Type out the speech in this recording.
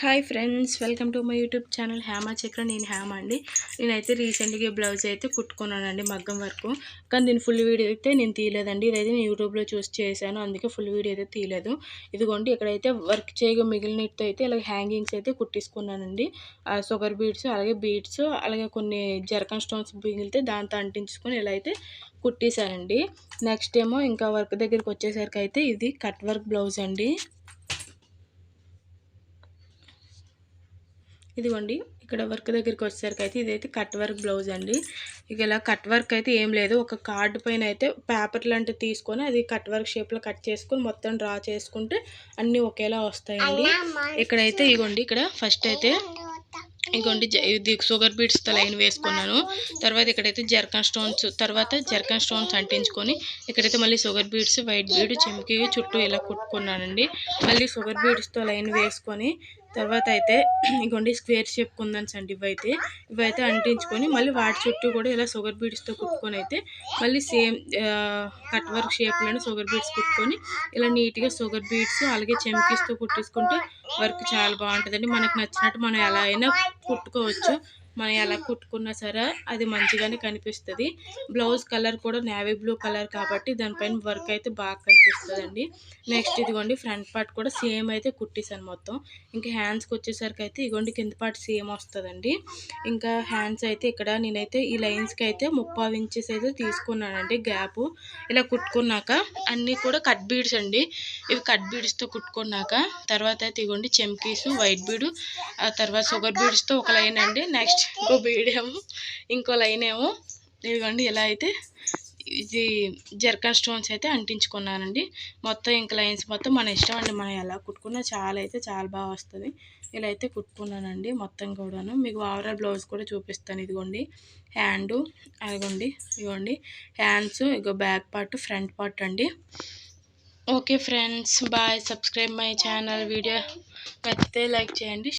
Hi friends, welcome to my YouTube channel Hema చక్ర. నేను హేమ అండి. నేనైతే రీసెంట్గా బ్లౌజ్ అయితే కుట్టుకున్నానండి, మగ్గం వరకు. కానీ దీని ఫుల్ వీడియో అయితే నేను తీయలేదండి. ఇదైతే నేను యూట్యూబ్లో చూసి చేశాను, అందుకే ఫుల్ వీడియో అయితే తీయలేదు. ఇదిగోండి, ఇక్కడైతే వర్క్ చేయగా మిగిలినట్టు అయితే ఇలా హ్యాంగింగ్స్ అయితే కుట్టించుకున్నానండి. షుగర్ బీడ్స్, అలాగే బీడ్స్, అలాగే కొన్ని జర్కన్ స్టోన్స్ మిగిలితే దాంతో అంటించుకొని ఇలా అయితే కుట్టేశానండి. నెక్స్ట్ ఏమో ఇంకా వర్క్ దగ్గరికి వచ్చేసరికి అయితే ఇది కట్ వర్క్ బ్లౌజ్ అండి. ఇదిగోండి, ఇక్కడ వర్క్ దగ్గరికి వచ్చేసరికి అయితే ఇదైతే కట్ వర్క్ బ్లౌజ్ అండి. ఇక ఇలా కట్ వర్క్ అయితే ఏం లేదు, ఒక కార్డు పైన అయితే పేపర్ లాంటివి తీసుకొని అది కట్ వర్క్ షేప్లో కట్ చేసుకొని మొత్తం డ్రా చేసుకుంటే అన్నీ ఒకేలా వస్తాయండి. ఇక్కడైతే ఇగోండి, ఇక్కడ ఫస్ట్ అయితే ఇగోండి ఇది షుగర్ బీడ్స్తో లైన్ వేసుకున్నాను. తర్వాత ఇక్కడైతే జర్కన్ స్టోన్స్ అంటించుకొని ఇక్కడైతే మళ్ళీ షుగర్ బీడ్స్, వైట్ బీడ్, చెంకి చుట్టూ ఇలా కుట్టుకున్నానండి. మళ్ళీ షుగర్ బీడ్స్తో లైన్ వేసుకొని తర్వాత అయితే ఇగోండి స్క్వేర్ షేప్ కుందన్స్ అండి. ఇవైతే అంటించుకొని మళ్ళీ వాటి చుట్టూ కూడా ఇలా షుగర్ బీడ్స్తో కుట్టుకొని అయితే మళ్ళీ సేమ్ కట్ వర్క్ షేప్లోనే షుగర్ బీడ్స్ కుట్టుకొని ఇలా నీట్గా షుగర్ బీడ్స్ అలాగే చెంకీస్తో కుట్టేసుకుంటే వర్క్ చాలా బాగుంటుందండి. మనకు నచ్చినట్టు మనం ఎలా అయినా కుట్టుకోవచ్చు. మనం ఎలా కుట్టుకున్నా సరే అది మంచిగానే కనిపిస్తుంది. బ్లౌజ్ కలర్ కూడా నేవీ బ్లూ కలర్ కాబట్టి దానిపైన వర్క్ అయితే బాగా కనిపిస్తుందండి. నెక్స్ట్ ఇదిగోండి, ఫ్రంట్ పార్ట్ కూడా సేమ్ అయితే కుట్టేసాను మొత్తం. ఇంకా హ్యాండ్స్కి వచ్చేసరికి అయితే ఇదిగోండి కింద పార్ట్ సేమ్ వస్తుందండి. ఇంకా హ్యాండ్స్ అయితే ఇక్కడ నేనైతే ఈ లైన్స్కి అయితే 30 ఇంచెస్ అయితే తీసుకున్నానండి గ్యాప్. ఇలా కుట్టుకున్నాక అన్నీ కూడా కట్ బీడ్స్ అండి. ఇవి కట్ బీడ్స్తో కుట్టుకున్నాక తర్వాత అయితే ఇదిగోండి చెంకీసు, వైట్ బీడు, ఆ తర్వాత షుగర్ బీడ్స్తో ఒక లైన్ అండి. నెక్స్ట్ ఇంకో బీడ్ ఏమో, ఇంకో లైన్ ఏమో ఇదిగోండి ఇలా అయితే ఇది జర్కన్ స్టోన్స్ అయితే అంటించుకున్నానండి. మొత్తం ఇంకా లైన్స్ మొత్తం మన ఇష్టం అండి, మనం ఎలా కుట్టుకున్నా చాలా బాగా వస్తుంది. ఇలా అయితే కుట్టుకున్నానండి మొత్తం కూడాను. మీకు ఓవరాల్ బ్లౌజ్ కూడా చూపిస్తాను. ఇదిగోండి హ్యాండు, ఇదిగోండి హ్యాండ్స్, ఇగో బ్యాక్ పార్ట్, ఫ్రంట్ పార్ట్ అండి. Okay friends, bye. Subscribe my channel. Video నచ్చితే లైక్ చేయండి.